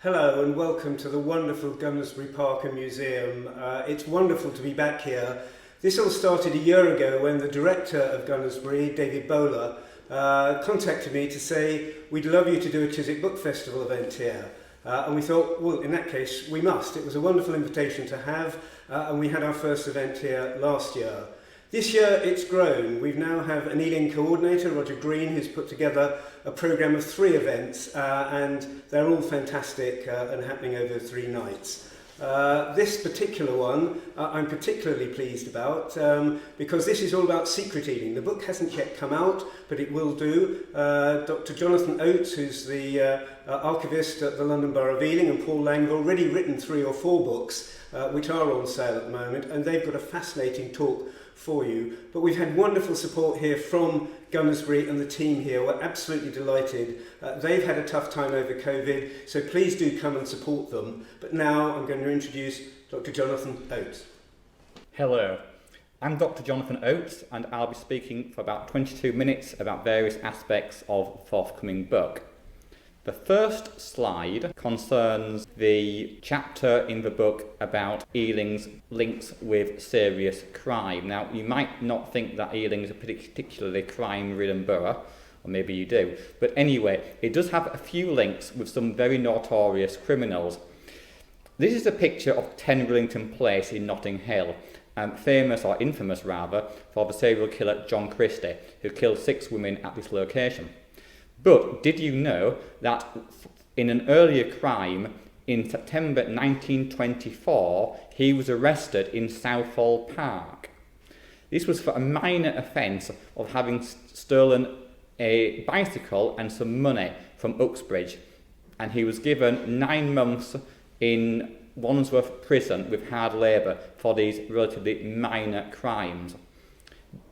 Hello and welcome to the wonderful Gunnersbury Park Museum. It's wonderful to be back here. This all started a year ago when the director of Gunnersbury, David Bowler, contacted me to say, we'd love you to do a Chiswick Book Festival event here. And we thought, well, in that case, we must. It was a wonderful invitation to have, and we had our first event here last year. This year it's grown. We now have an Ealing coordinator, Roger Green, who's put together a programme of 3 events, and they're all fantastic and happening over 3 nights. This particular one I'm particularly pleased about because this is all about Secret Ealing. The book hasn't yet come out, but it will do. Dr. Jonathan Oates, who's the archivist at the London Borough of Ealing, and Paul Lang have already written 3 or 4 books which are on sale at the moment, and they've got a fascinating talk for you. But we've had wonderful support here from Gunnersbury, and the team here were absolutely delighted. They've had a tough time over COVID, so please do come and support them. But now I'm going to introduce Dr. Jonathan Oates. Hello, I'm Dr. Jonathan Oates, and I'll be speaking for about 22 minutes about various aspects of the forthcoming book. The first slide concerns the chapter in the book about Ealing's links with serious crime. Now, you might not think that Ealing is a particularly crime-ridden borough, or maybe you do, but anyway, it does have a few links with some very notorious criminals. This is a picture of 10 Rillington Place in Notting Hill, famous, or infamous rather, for the serial killer John Christie, who killed 6 women at this location. But did you know that in an earlier crime in September 1924, he was arrested in Southall Park? This was for a minor offence of having stolen a bicycle and some money from Uxbridge, and he was given 9 months in Wandsworth prison with hard labour for these relatively minor crimes.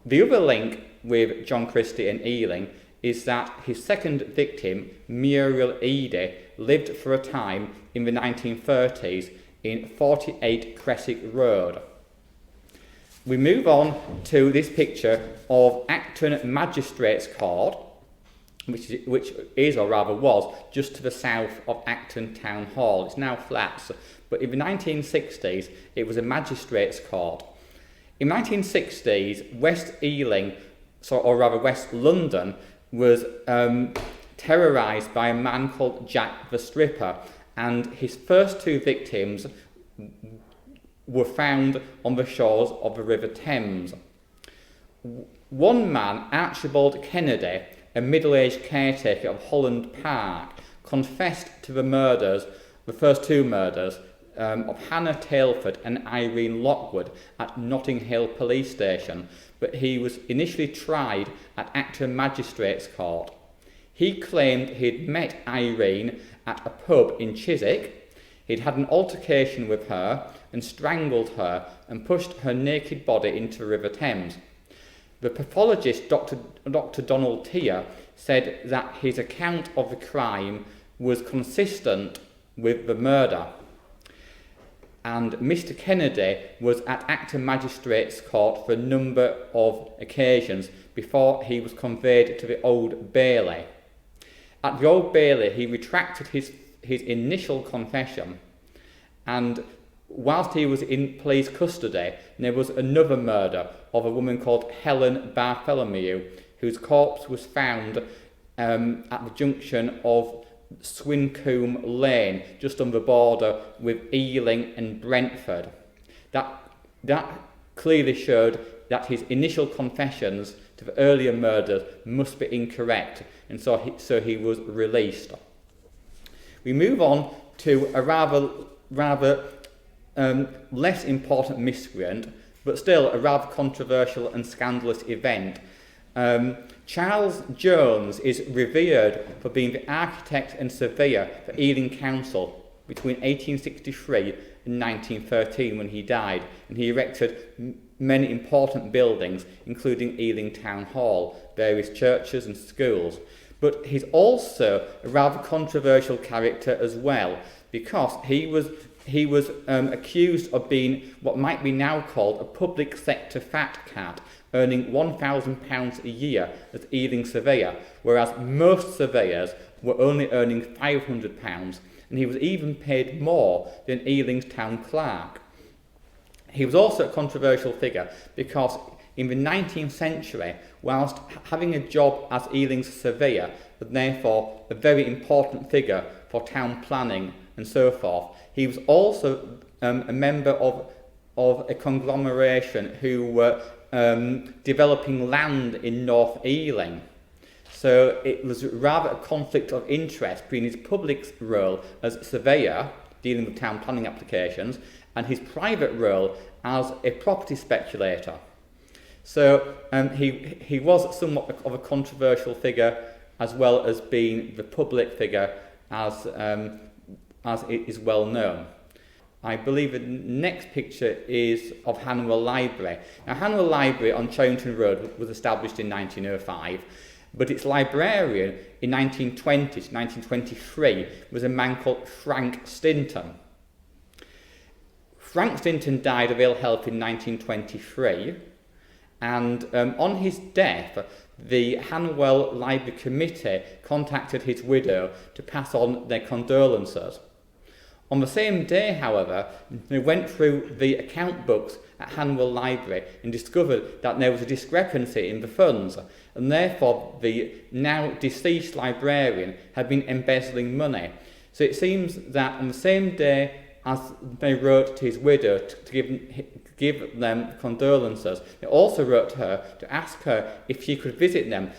The other link with John Christie and Ealing is that his second victim, Muriel Eady, lived for a time in the 1930s in 48 Creswick Road. We move on to this picture of Acton Magistrates Court, which is, or rather was, just to the south of Acton Town Hall. It's now flats, but in the 1960s it was a magistrates court. In the 1960s, West Ealing, or rather West London, was terrorised by a man called Jack the Stripper, and his first 2 victims were found on the shores of the River Thames. One man, Archibald Kennedy, a middle-aged caretaker of Holland Park, confessed to the first 2 murders of Hannah Tailford and Irene Lockwood at Notting Hill Police Station, but he was initially tried at Acton Magistrates Court. He claimed he'd met Irene at a pub in Chiswick. He'd had an altercation with her and strangled her and pushed her naked body into the River Thames. The pathologist, Dr. Donald Tier, said that his account of the crime was consistent with the murder. And Mr. Kennedy was at Acton Magistrates Court for a number of occasions before he was conveyed to the Old Bailey. At the Old Bailey, he retracted his initial confession, and whilst he was in police custody, there was another murder of a woman called Helen Bartholomew, whose corpse was found at the junction of Swincombe Lane, just on the border with Ealing and Brentford. That clearly showed that his initial confessions to the earlier murders must be incorrect, and so he was released. We move on to a rather less important miscreant, but still a rather controversial and scandalous event. Charles Jones is revered for being the architect and surveyor for Ealing Council between 1863 and 1913 when he died, and he erected many important buildings, including Ealing Town Hall, various churches and schools. But he's also a rather controversial character as well, because he was accused of being what might be now called a public sector fat cat, earning £1,000 a year as Ealing surveyor, whereas most surveyors were only earning £500, and he was even paid more than Ealing's town clerk. He was also a controversial figure because in the 19th century, whilst having a job as Ealing's surveyor, and therefore a very important figure for town planning and so forth, he was also a member of a conglomeration who were developing land in North Ealing. So it was rather a conflict of interest between his public role as surveyor, dealing with town planning applications, and his private role as a property speculator. So he was somewhat of a controversial figure, as well as being the public figure, as it is well known. I believe the next picture is of Hanuman Library. Now, Hanuman Library on Charrington Road was established in 1905, but its librarian in 1920 to 1923 was a man called Frank Stinton. Frank Stinton died of ill health in 1923, and on his death, the Hanuman Library Committee contacted his widow to pass on their condolences. On the same day, however, they went through the account books at Hanuman Library and discovered that there was a discrepancy in the funds, and therefore the now deceased librarian had been embezzling money. So it seems that on the same day as they wrote to his widow to give them condolences, they also wrote to her to ask her if she could visit them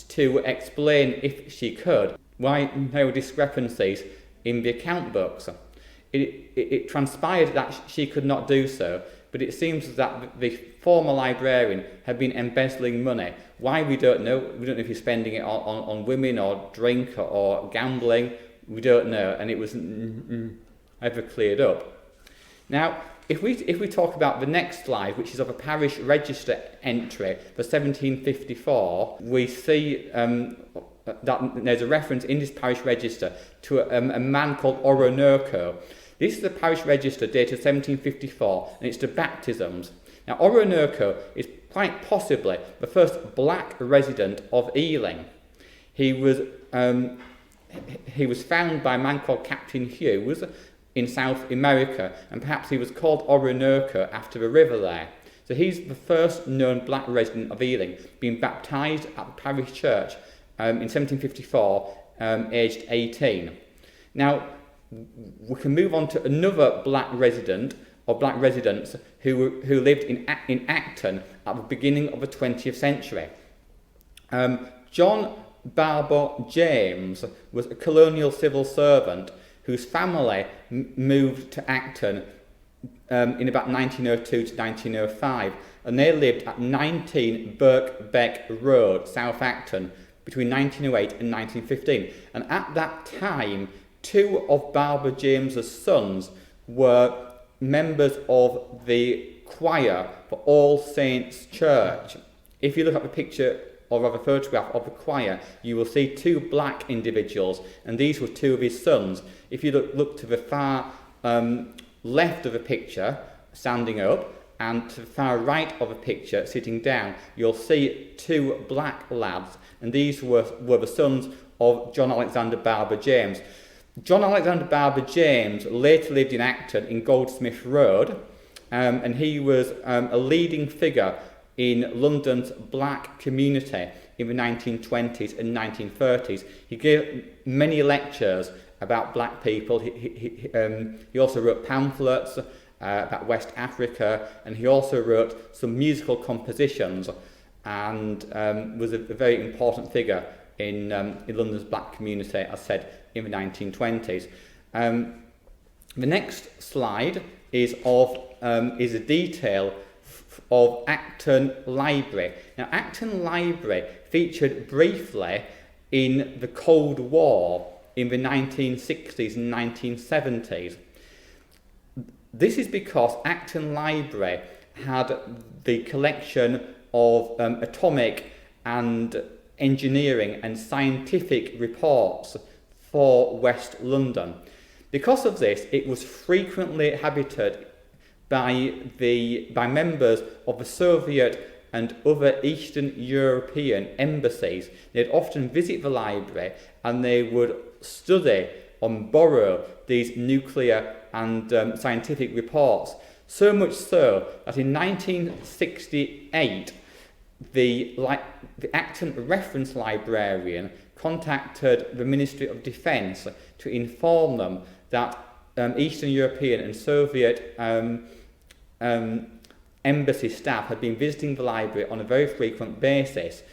to explain, if she could, why there were discrepancies in the account books. It transpired that she could not do so, but it seems that the former librarian had been embezzling money. Why, we don't know. We don't know if he's spending it on women or drink or gambling. We don't know, and it was ever cleared up. Now, if we talk about the next slide, which is of a parish register entry for 1754, we see that there's a reference in this parish register to a man called Orinoco. This is a parish register dated 1754, and it's to baptisms. Now, Orinoco is quite possibly the first black resident of Ealing. He was found by a man called Captain Hughes in South America, and perhaps he was called Orinoco after the river there. So he's the first known black resident of Ealing, being baptised at the parish church in 1754, aged 18. Now, we can move on to another black resident or black residents who lived in Acton at the beginning of the 20th century. John Balbot James was a colonial civil servant whose family moved to Acton in about 1902 to 1905, and they lived at 19 Birkbeck Road, South Acton, between 1908 and 1915. And at that time, two of Balbot James's sons were members of the choir for All Saints Church. If you look at the picture or of a photograph of the choir, you will see two black individuals, and these were two of his sons. If you look to the far left of the picture, standing up, and to the far right of the picture, sitting down, you'll see two black lads, and these were the sons of John Alexander Balbot James. John Alexander Balbot James later lived in Acton in Goldsmith Road, and he was a leading figure in London's black community in the 1920s and 1930s. He gave many lectures about black people. He also wrote pamphlets about West Africa, and he also wrote some musical compositions, and was a very important figure in London's black community, as said, in the 1920s. The next slide is a detail of Acton Library. Now, Acton Library featured briefly in the Cold War in the 1960s and 1970s. This is because Acton Library had the collection of atomic and engineering and scientific reports for West London. Because of this, it was frequently habited by members of the Soviet and other Eastern European embassies. They'd often visit the library and they would study and borrow these nuclear and scientific reports. So much so that in 1968, the Acton reference librarian contacted the Ministry of Defence to inform them that Eastern European and Soviet embassy staff had been visiting the library on a very frequent basis.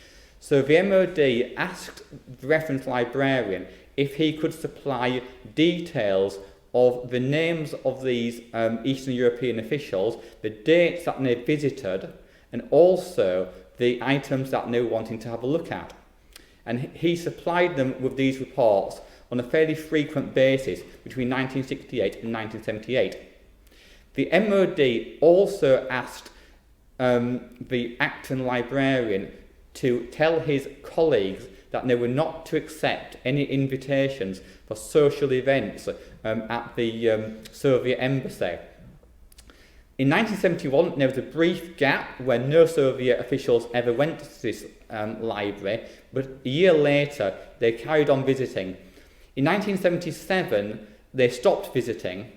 So the MOD asked the reference librarian if he could supply details of the names of these Eastern European officials, the dates that they visited, and also the items that they were wanting to have a look at. And he supplied them with these reports on a fairly frequent basis between 1968 and 1978. The MOD also asked the Acton librarian to tell his colleagues that they were not to accept any invitations for social events at the Soviet embassy. In 1971, there was a brief gap where no Soviet officials ever went to this library, but a year later they carried on visiting. In 1977, they stopped visiting,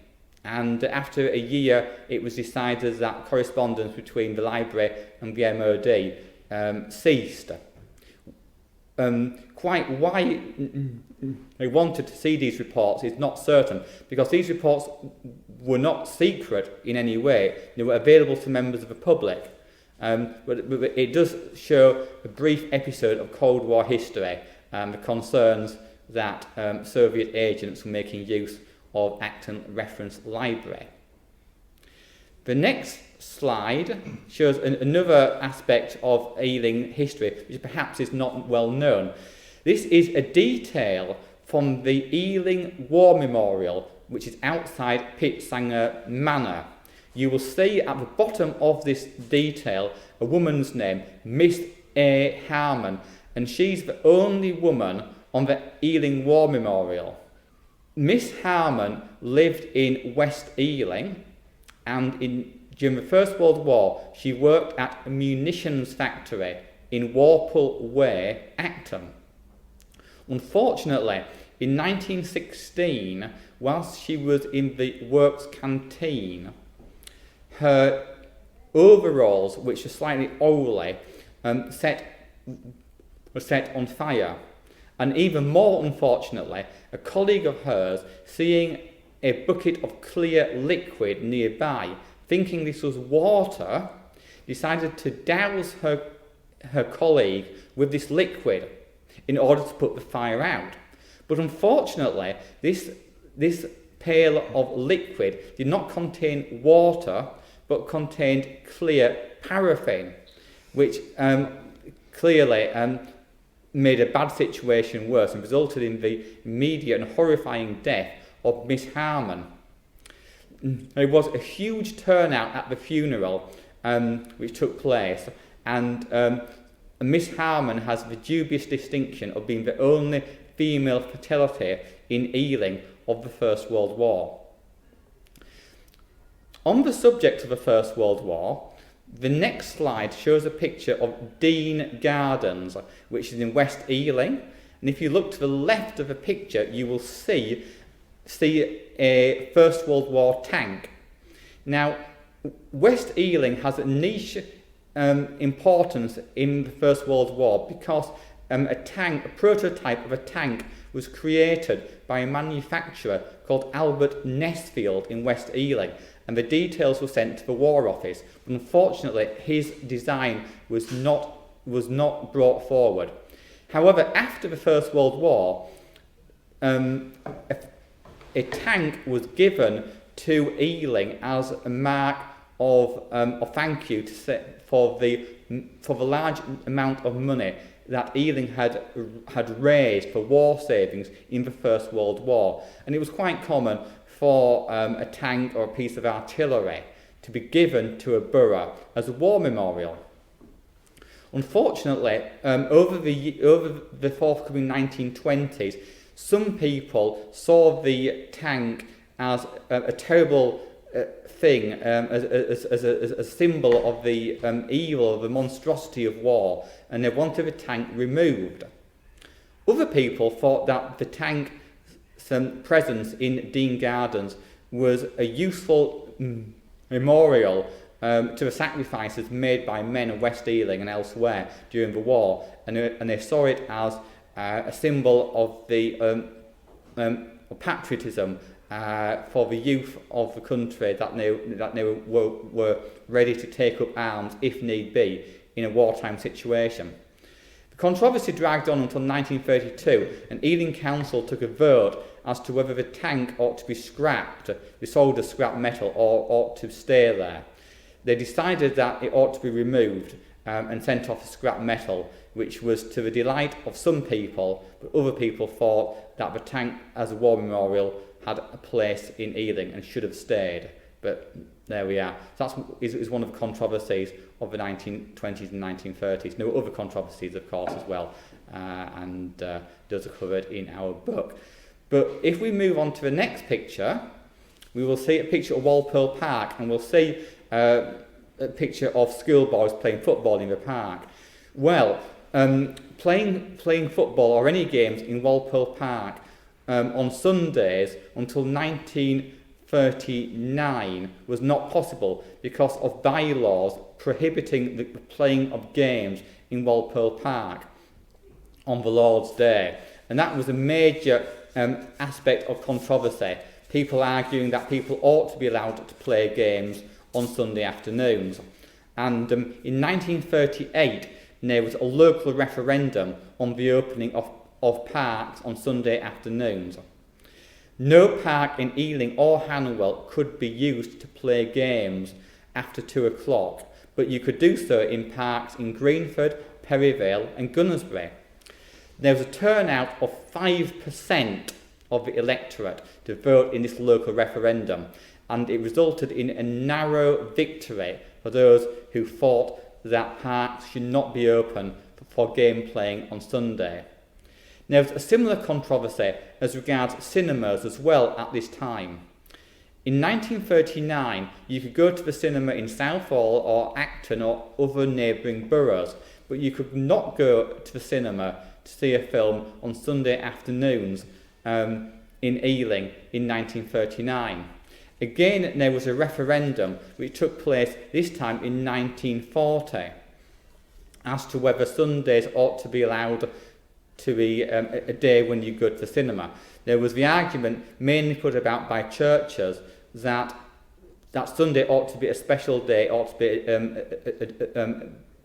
and after a year it was decided that correspondence between the library and the MOD ceased. Quite why they wanted to see these reports is not certain, because these reports were not secret in any way. They were available to members of the public. But it does show a brief episode of Cold War history, the concerns that Soviet agents were making use of Acton Reference Library. The next slide shows another aspect of Ealing history, which perhaps is not well known. This is a detail from the Ealing War Memorial, which is outside Pitsanger Manor. You will see at the bottom of this detail a woman's name, Miss A. Harmon, and she's the only woman on the Ealing War Memorial. Miss Harmon lived in West Ealing, and during the First World War she worked at a munitions factory in Warple Way, Acton. Unfortunately, in 1916, whilst she was in the works canteen, her overalls, which were slightly oily, were set on fire. And even more unfortunately, a colleague of hers, seeing a bucket of clear liquid nearby, thinking this was water, decided to douse her colleague with this liquid in order to put the fire out. But unfortunately, this pail of liquid did not contain water, but contained clear paraffin, which clearly made a bad situation worse and resulted in the immediate and horrifying death of Miss Harmon. There was a huge turnout at the funeral which took place, and Miss Harmon has the dubious distinction of being the only female fatality in Ealing of the First World War. On the subject of the First World War, the next slide shows a picture of Dean Gardens, which is in West Ealing. And if you look to the left of the picture, you will see a First World War tank. Now, West Ealing has a niche importance in the First World War because a prototype of a tank was created by a manufacturer called Albert Nesfield in West Ealing, and the details were sent to the War Office. But unfortunately, his design was not brought forward. However, after the First World War, a tank was given to Ealing as a mark of thank you for the large amount of money that Ealing had raised for war savings in the First World War. And it was quite common for a tank or a piece of artillery to be given to a borough as a war memorial. Unfortunately, over the forthcoming 1920s, some people saw the tank as a terrible thing as a symbol of the evil, the monstrosity of war, and they wanted the tank removed. Other people thought that the tank's presence in Dean Gardens was a useful memorial to the sacrifices made by men of West Ealing and elsewhere during the war, and they saw it as a symbol of the patriotism for the youth of the country, that they were ready to take up arms if need be in a wartime situation. The controversy dragged on until 1932, and Ealing Council took a vote as to whether the tank ought to be scrapped, be sold as scrap metal, or ought to stay there. They decided that it ought to be removed and sent off as scrap metal, which was to the delight of some people, but other people thought that the tank as a war memorial had a place in Ealing and should have stayed. But there we are. So that is one of the controversies of the 1920s and 1930s. There were other controversies, of course, as well, and those are covered in our book. But if we move on to the next picture, we will see a picture of Walpole Park, and we'll see a picture of schoolboys playing football in the park. Well, playing football or any games in Walpole Park on Sundays until 1939 was not possible because of bylaws prohibiting the playing of games in Walpole Park on the Lord's Day. And that was a major aspect of controversy. People arguing that people ought to be allowed to play games on Sunday afternoons. And in 1938, there was a local referendum on the opening of parks on Sunday afternoons. No park in Ealing or Hanwell could be used to play games after 2 o'clock, but you could do so in parks in Greenford, Perivale and Gunnersbury. There was a turnout of 5% of the electorate to vote in this local referendum, and it resulted in a narrow victory for those who thought that parks should not be open for game playing on Sunday. There was a similar controversy as regards cinemas as well at this time. In 1939, you could go to the cinema in Southall or Acton or other neighbouring boroughs, but you could not go to the cinema to see a film on Sunday afternoons in Ealing in 1939. Again, there was a referendum which took place this time in 1940 as to whether Sundays ought to be allowed to be a day when you go to the cinema. There was the argument mainly put about by churches that Sunday ought to be a special day, ought to be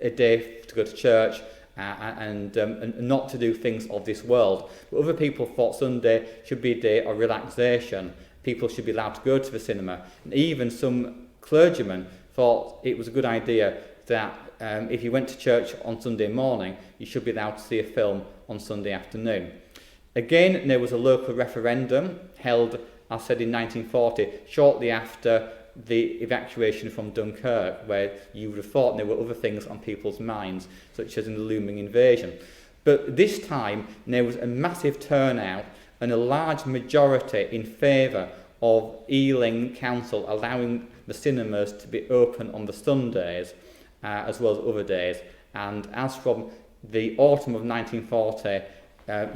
a day to go to church and not to do things of this world. But other people thought Sunday should be a day of relaxation. People should be allowed to go to the cinema. And even some clergymen thought it was a good idea that if you went to church on Sunday morning, you should be allowed to see a film on Sunday afternoon. Again, there was a local referendum held, as said, in 1940, shortly after the evacuation from Dunkirk, where you would have thought there were other things on people's minds, such as in the looming invasion. But this time, there was a massive turnout and a large majority in favour of Ealing Council allowing the cinemas to be open on the Sundays as well as other days. And as from the autumn of 1940,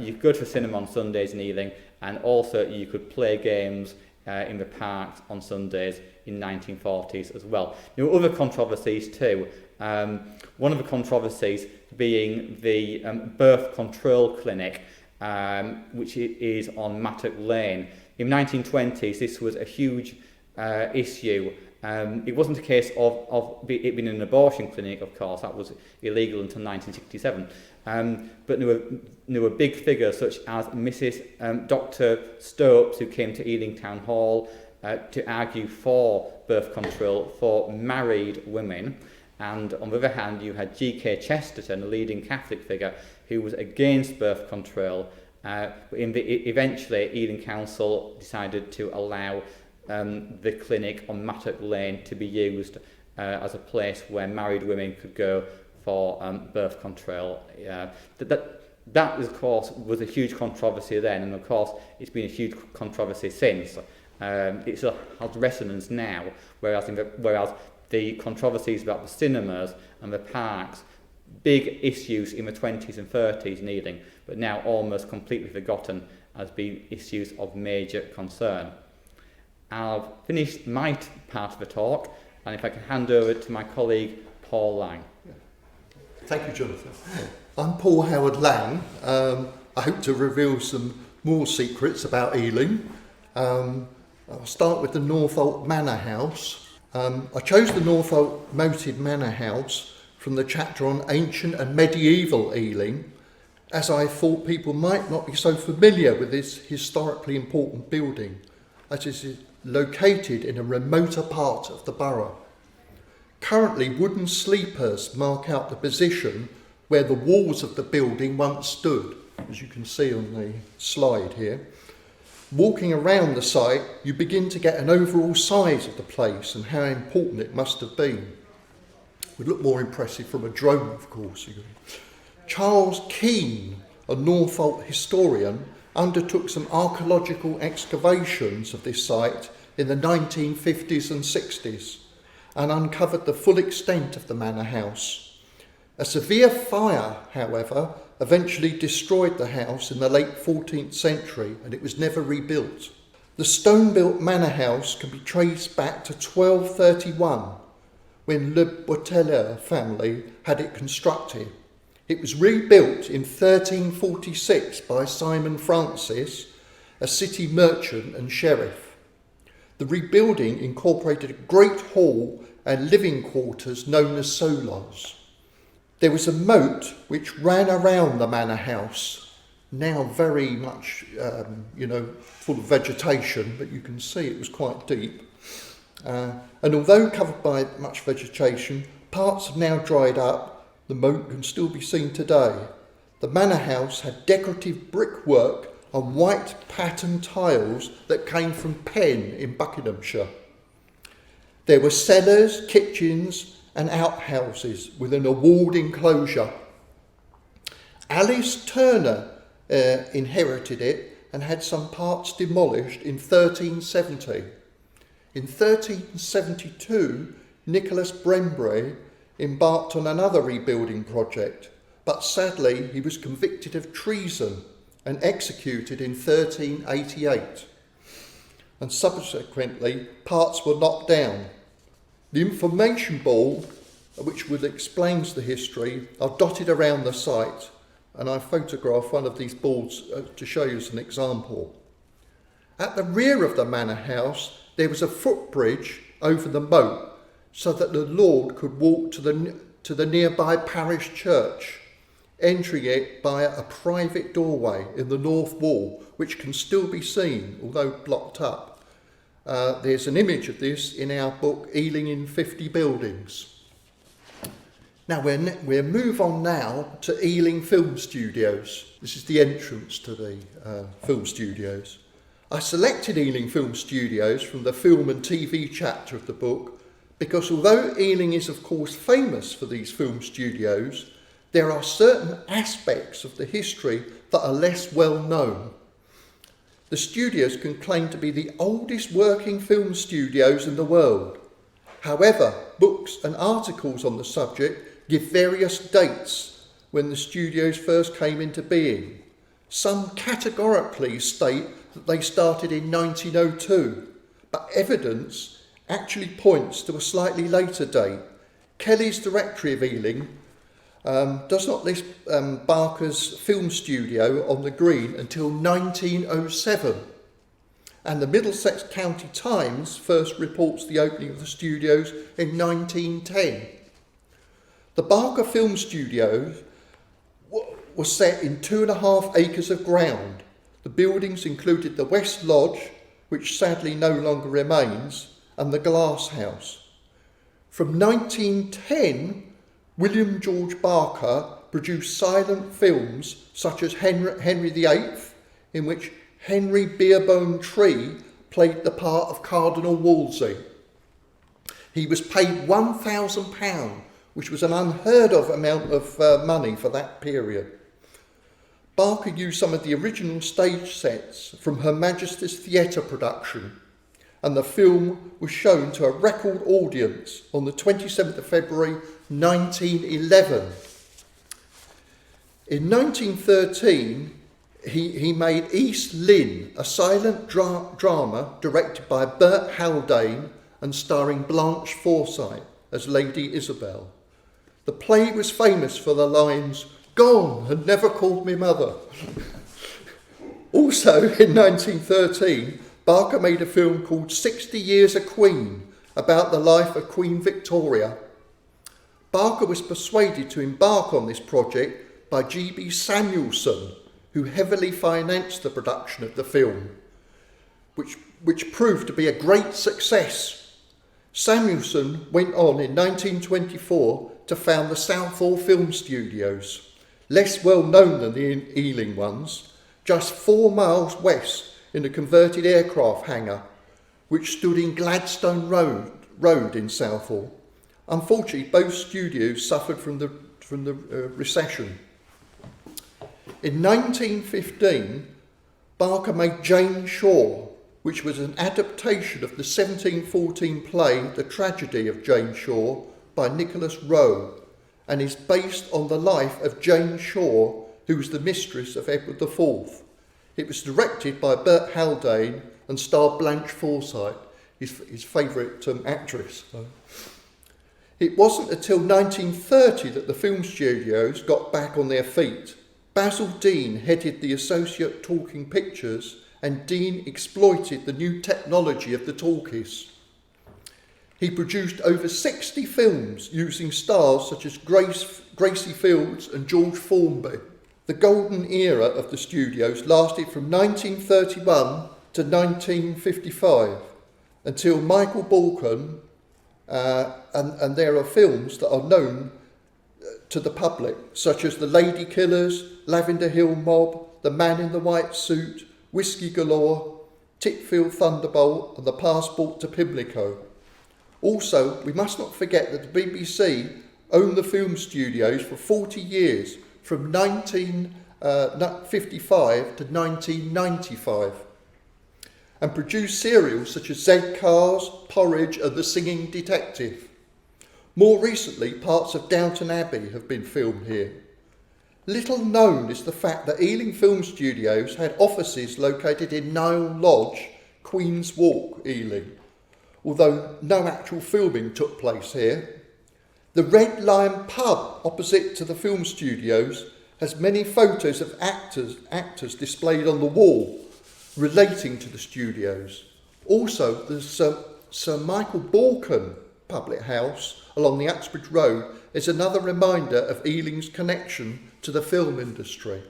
you could go to a cinema on Sundays in Ealing, and also you could play games in the parks on Sundays in 1940s as well. There were other controversies too. One of the controversies being the birth control clinic, which is on Mattock Lane. In the 1920s, this was a huge issue. It wasn't a case of it being an abortion clinic, of course, that was illegal until 1967. But there were big figures such as Dr. Stopes, who came to Ealing Town Hall to argue for birth control for married women. And on the other hand, you had G.K. Chesterton, a leading Catholic figure, who was against birth control. Eventually, Ealing Council decided to allow the clinic on Mattock Lane to be used as a place where married women could go for birth control. That, of course, was a huge controversy then, and of course, it's been a huge controversy since. It still has resonance now, whereas the controversies about the cinemas and the parks, big issues in the 20s and 30s in Ealing, but now almost completely forgotten as being issues of major concern. I've finished my part of the talk, and if I can hand over to my colleague Paul Lang. Thank you, Jonathan. I'm Paul Howard Lang. I hope to reveal some more secrets about Ealing. I'll start with the Norfolk Manor House. I chose the Norfolk Moted Manor House from the chapter on ancient and medieval Ealing, as I thought people might not be so familiar with this historically important building, as it is located in a remoter part of the borough. Currently, wooden sleepers mark out the position where the walls of the building once stood, as you can see on the slide here. Walking around the site, you begin to get an overall size of the place and how important it must have been. It would look more impressive from a drone, of course. Charles Keane, a Norfolk historian, undertook some archaeological excavations of this site in the 1950s and 60s and uncovered the full extent of the manor house. A severe fire, however, eventually destroyed the house in the late 14th century, and it was never rebuilt. The stone-built manor house can be traced back to 1231, when Le Boteler family had it constructed. It was rebuilt in 1346 by Simon Francis, a city merchant and sheriff. The rebuilding incorporated a great hall and living quarters known as solas. There was a moat which ran around the manor house, now very much, full of vegetation, but you can see it was quite deep. And although covered by much vegetation, parts have now dried up. The moat can still be seen today. The manor house had decorative brickwork and white patterned tiles that came from Penn in Buckinghamshire. There were cellars, kitchens, and outhouses within a walled enclosure. Alice Turner inherited it and had some parts demolished in 1370. In 1372, Nicholas Brembury embarked on another rebuilding project, but sadly he was convicted of treason and executed in 1388. And subsequently, parts were knocked down. The information board, which explains the history, are dotted around the site, and I photographed one of these boards to show you as an example. At the rear of the manor house, there was a footbridge over the moat so that the Lord could walk to the nearby parish church, entering it via a private doorway in the north wall, which can still be seen, although blocked up. There's an image of this in our book, Ealing in 50 Buildings. Now we'll move on now to Ealing Film Studios. This is the entrance to the film studios. I selected Ealing Film Studios from the film and TV chapter of the book because although Ealing is of course famous for these film studios, there are certain aspects of the history that are less well known. The studios can claim to be the oldest working film studios in the world. However, books and articles on the subject give various dates when the studios first came into being. Some categorically state that they started in 1902, but evidence actually points to a slightly later date. Kelly's Directory of Ealing does not list Barker's film studio on the green until 1907, and the Middlesex County Times first reports the opening of the studios in 1910. The Barker Film Studio was set in 2.5 acres of ground. The buildings included the West Lodge, which sadly no longer remains, and the Glass House. From 1910, William George Barker produced silent films such as Henry VIII, in which Henry Beerbone Tree played the part of Cardinal Wolsey. He was paid £1,000, which was an unheard of amount of money for that period. Barker used some of the original stage sets from Her Majesty's Theatre production. and the film was shown to a record audience on the 27th of February 1911. In 1913, he made East Lynne, a silent drama directed by Bert Haldane and starring Blanche Forsyth as Lady Isabel. The play was famous for the lines, "Gone and never called me mother." Also in 1913, Barker made a film called 60 Years a Queen about the life of Queen Victoria. Barker was persuaded to embark on this project by G.B. Samuelson, who heavily financed the production of the film, which proved to be a great success. Samuelson went on in 1924 to found the Southall Film Studios, less well known than the Ealing ones, just 4 miles west in a converted aircraft hangar, which stood in Gladstone Road in Southall. Unfortunately, both studios suffered from the recession. In 1915, Barker made Jane Shore, which was an adaptation of the 1714 play The Tragedy of Jane Shore by Nicholas Rowe, and is based on the life of Jane Shore, who was the mistress of Edward IV. It was directed by Bert Haldane and starred Blanche Forsyth, his favourite actress. It wasn't until 1930 that the film studios got back on their feet. Basil Dean headed the Associate Talking Pictures, and Dean exploited the new technology of the talkies. He produced over 60 films using stars such as Gracie Fields and George Formby. The golden era of the studios lasted from 1931 to 1955 until Michael Balcon, and there are films that are known to the public, such as The Lady Killers, Lavender Hill Mob, The Man in the White Suit, Whiskey Galore, Titfield Thunderbolt, and The Passport to Pimlico. Also, we must not forget that the BBC owned the film studios for 40 years, from 1955 to 1995, and produced serials such as Z Cars, Porridge, and The Singing Detective. More recently, parts of Downton Abbey have been filmed here. Little known is the fact that Ealing Film Studios had offices located in Nile Lodge, Queen's Walk, Ealing, although no actual filming took place here. The Red Lion pub opposite to the film studios has many photos of actors displayed on the wall relating to the studios. Also, the Sir Michael Balcon public house along the Uxbridge Road is another reminder of Ealing's connection to the film industry.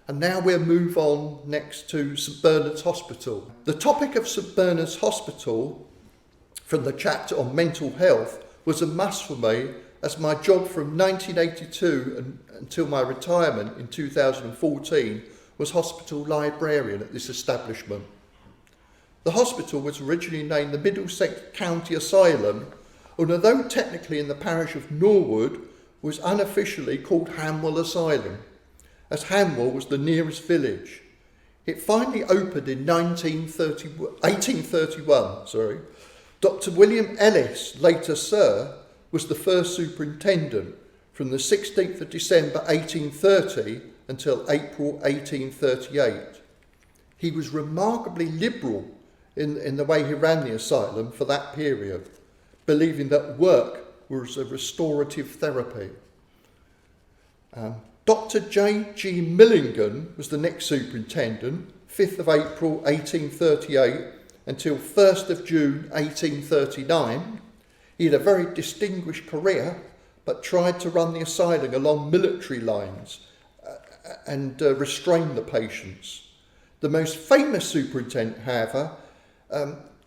And now we'll move on next to St Bernard's Hospital. The topic of St Bernard's Hospital from the chapter on mental health was a must for me, as my job from 1982 until my retirement in 2014 was hospital librarian at this establishment. The hospital was originally named the Middlesex County Asylum, and although technically in the parish of Norwood, was unofficially called Hanwell Asylum, as Hanwell was the nearest village. It finally opened in 1831. Dr. William Ellis, later Sir, was the first superintendent from the 16th of December 1830 until April 1838. He was remarkably liberal in the way he ran the asylum for that period, believing that work was a restorative therapy. Dr. J.G. Millingen was the next superintendent, 5th of April 1838 until 1st of June 1839. He had a very distinguished career, but tried to run the asylum along military lines and restrain the patients. The most famous superintendent, however,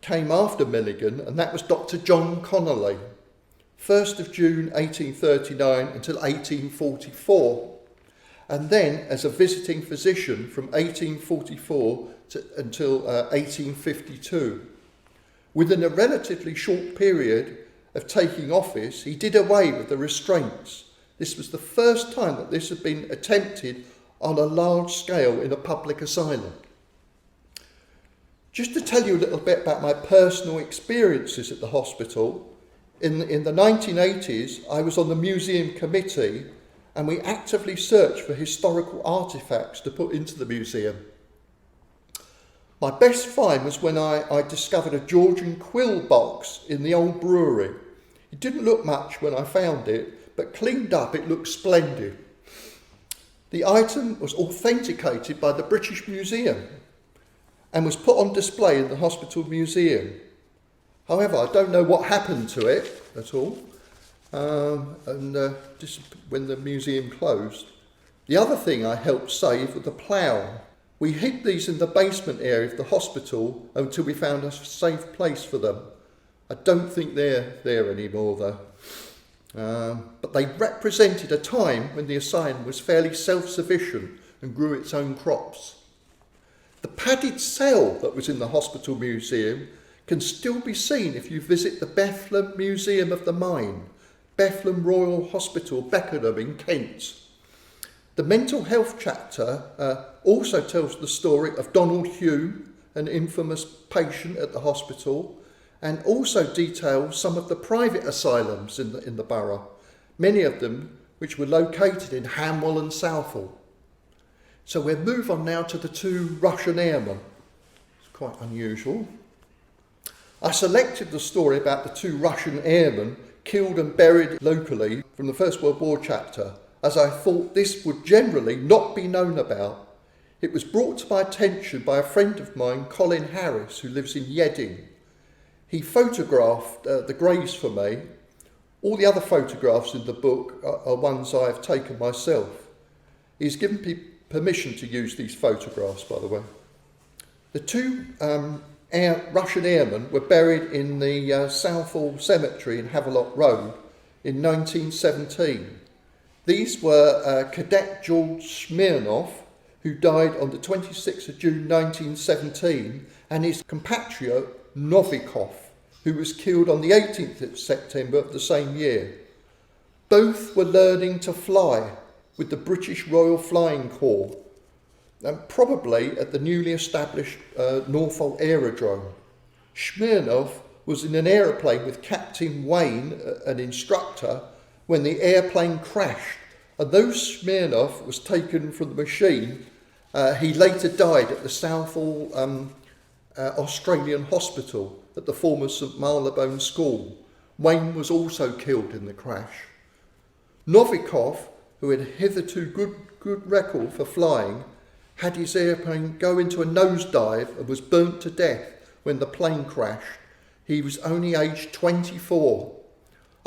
came after Milligan, and that was Dr. John Connolly, 1st of June 1839 until 1844, and then as a visiting physician from 1844 until 1852. Within a relatively short period of taking office, he did away with the restraints. This was the first time that this had been attempted on a large scale in a public asylum. Just to tell you a little bit about my personal experiences at the hospital, in the 1980s I was on the museum committee, and we actively searched for historical artefacts to put into the museum. My best find was when I discovered a Georgian quill box in the old brewery. It didn't look much when I found it, but cleaned up it looked splendid. The item was authenticated by the British Museum and was put on display in the hospital museum. However, I don't know what happened to it at all, just when the museum closed. The other thing I helped save was the plough. We hid these in the basement area of the hospital until we found a safe place for them. I don't think they're there anymore though. But they represented a time when the asylum was fairly self-sufficient and grew its own crops. The padded cell that was in the hospital museum can still be seen if you visit the Bethlem Museum of the Mind, Bethlem Royal Hospital, Beckenham in Kent. The mental health chapter also tells the story of Donald Hume, an infamous patient at the hospital, and also details some of the private asylums in the borough, many of them which were located in Hamwell and Southall. So we'll move on now to the 2 Russian airmen. It's quite unusual. I selected the story about the 2 Russian airmen killed and buried locally from the First World War chapter, as I thought this would generally not be known about. It was brought to my attention by a friend of mine, Colin Harris, who lives in Yedding. He photographed the graves for me. All the other photographs in the book are ones I have taken myself. He's given me permission to use these photographs, by the way. The 2 Russian airmen were buried in the Southall Cemetery in Havelock Road in 1917. These were Cadet George Smirnov, who died on the 26th of June 1917, and his compatriot Novikov, who was killed on the 18th of September of the same year. Both were learning to fly with the British Royal Flying Corps, and probably at the newly established Norfolk Aerodrome. Smirnov was in an aeroplane with Captain Wayne, an instructor, when the airplane crashed, and though Smirnov was taken from the machine, he later died at the Southall Australian Hospital at the former St Marylebone School. Wayne was also killed in the crash. Novikov, who had hitherto good record for flying, had his airplane go into a nosedive and was burnt to death when the plane crashed. He was only aged 24.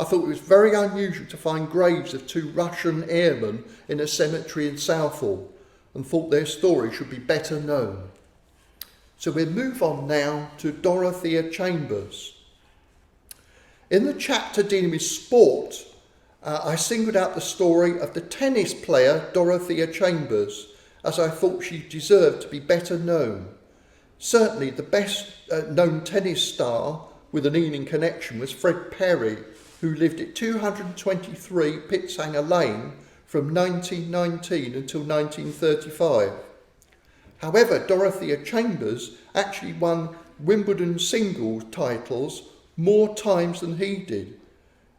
I thought it was very unusual to find graves of 2 Russian airmen in a cemetery in Southall, and thought their story should be better known. So we'll move on now to Dorothea Chambers. In the chapter dealing with sport, I singled out the story of the tennis player Dorothea Chambers, as I thought she deserved to be better known. Certainly the best known tennis star with an Ealing connection was Fred Perry, who lived at 223 Pitshanger Lane from 1919 until 1935. However, Dorothea Chambers actually won Wimbledon singles titles more times than he did,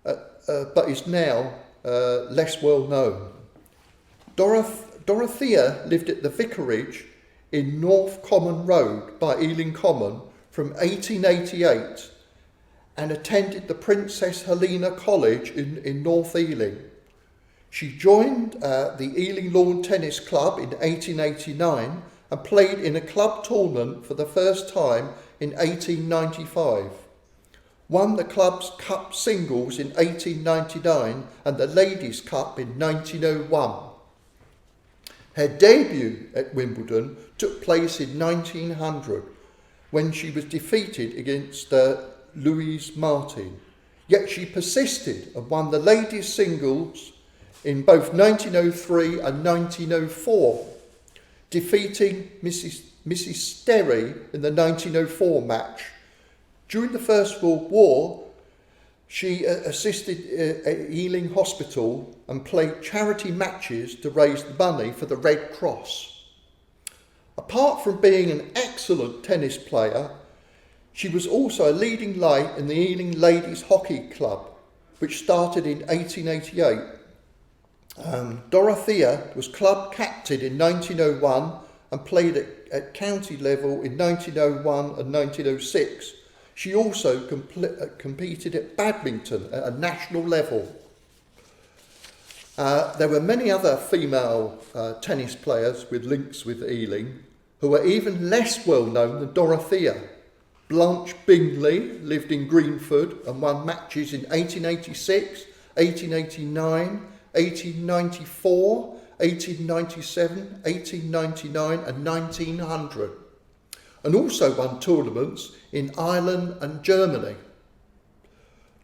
but is now less well known. Dorothea lived at the vicarage in North Common Road by Ealing Common from 1888 and attended the Princess Helena College in North Ealing. She joined the Ealing Lawn Tennis Club in 1889 and played in a club tournament for the first time in 1895. Won the club's cup singles in 1899 and the Ladies' Cup in 1901. Her debut at Wimbledon took place in 1900 when she was defeated against Louise Martin. Yet she persisted and won the ladies' singles in both 1903 and 1904, defeating Mrs. Sterry in the 1904 match. During the First World War, she assisted at Ealing Hospital and played charity matches to raise money for the Red Cross. Apart from being an excellent tennis player, she was also a leading light in the Ealing Ladies Hockey Club, which started in 1888. Dorothea was club captain in 1901 and played at county level in 1901 and 1906. She also competed at badminton at a national level. There were many other female tennis players with links with Ealing who were even less well known than Dorothea. Blanche Bingley lived in Greenford and won matches in 1886, 1889, 1894, 1897, 1899 and 1900, and also won tournaments in Ireland and Germany.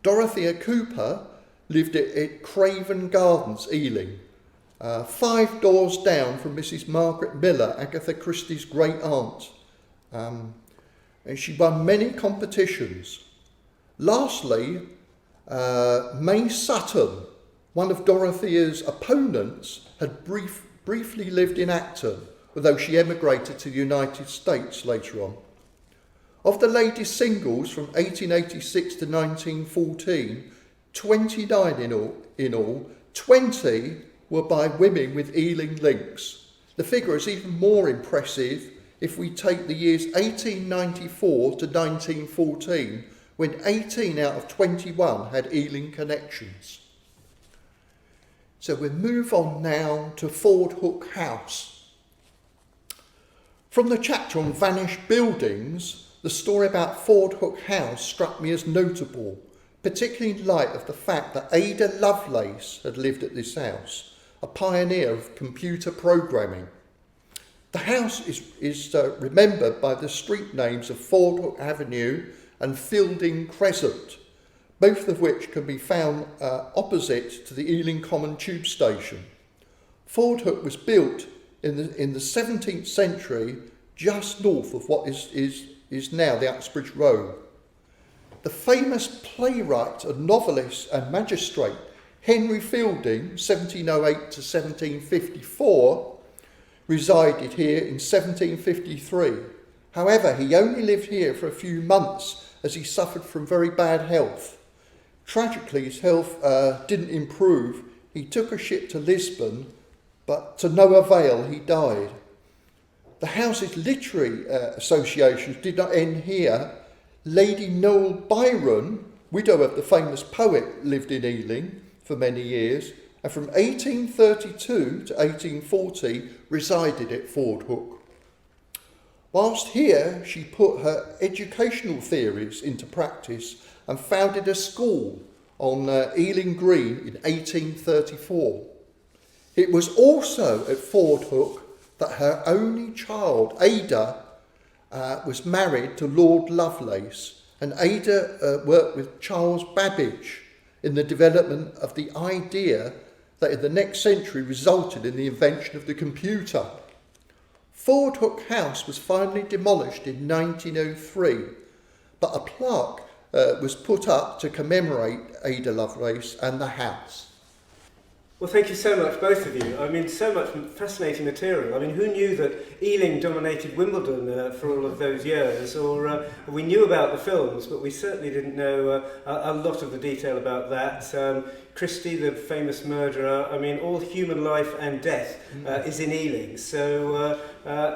Dorothea Cooper lived at Craven Gardens, Ealing, 5 doors down from Mrs. Margaret Miller, Agatha Christie's great aunt. And she won many competitions. Lastly, May Sutton, one of Dorothea's opponents, had briefly lived in Acton, although she emigrated to the United States later on. Of the ladies' singles from 1886 to 1914, 29 in all, 20 were by women with Ealing links. The figure is even more impressive if we take the years 1894 to 1914, when 18 out of 21 had Ealing connections. So we'll move on now to Ford Hook House. From the chapter on vanished buildings, the story about Ford Hook House struck me as notable, particularly in light of the fact that Ada Lovelace had lived at this house, a pioneer of computer programming. The house is remembered by the street names of Ford Hook Avenue and Fielding Crescent, both of which can be found opposite to the Ealing Common Tube Station. Ford Hook was built in the 17th century, just north of what is now the Uxbridge Road. The famous playwright and novelist and magistrate Henry Fielding, 1708 to 1754, resided here in 1753. However, he only lived here for a few months as he suffered from very bad health. Tragically, his health didn't improve. He took a ship to Lisbon, but to no avail, he died. The house's literary associations did not end here. Lady Noel Byron, widow of the famous poet, lived in Ealing for many years, and from 1832 to 1840 resided at Ford Hook. Whilst here, she put her educational theories into practice and founded a school on Ealing Green in 1834. It was also at Ford Hook that her only child, Ada, was married to Lord Lovelace, and Ada worked with Charles Babbage in the development of the idea that in the next century resulted in the invention of the computer. Ford Hook House was finally demolished in 1903, but a plaque was put up to commemorate Ada Lovelace and the house. Well, thank you so much, both of you. I mean, so much fascinating material. I mean, who knew that Ealing dominated Wimbledon for all of those years? Or we knew about the films, but we certainly didn't know a lot of the detail about that. Christie, the famous murderer, I mean, all human life and death is in Ealing. So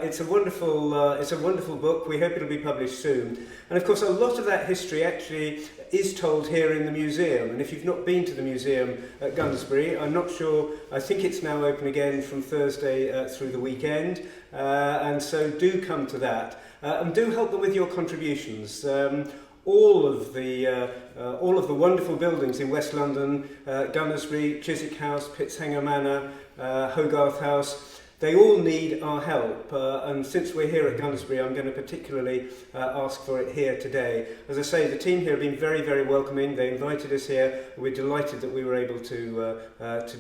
it's a wonderful book. We hope it'll be published soon. And of course, a lot of that history actually is told here in the museum. And if you've not been to the museum at Gunnersbury, I'm not sure, I think it's now open again from Thursday through the weekend. And so do come to that. And do help them with your contributions. All of the wonderful buildings in West London, Gunnersbury, Chiswick House, Pitzhanger Manor, Hogarth House, they all need our help, and since we're here at Gunnersbury, I'm going to particularly ask for it here today. As I say, the team here have been very, very welcoming. They invited us here. We're delighted that we were able to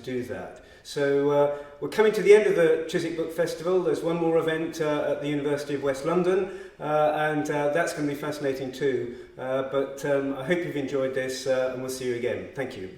do that. So we're coming to the end of the Chiswick Book Festival. There's one more event at the University of West London, and that's going to be fascinating too. But I hope you've enjoyed this, and we'll see you again. Thank you.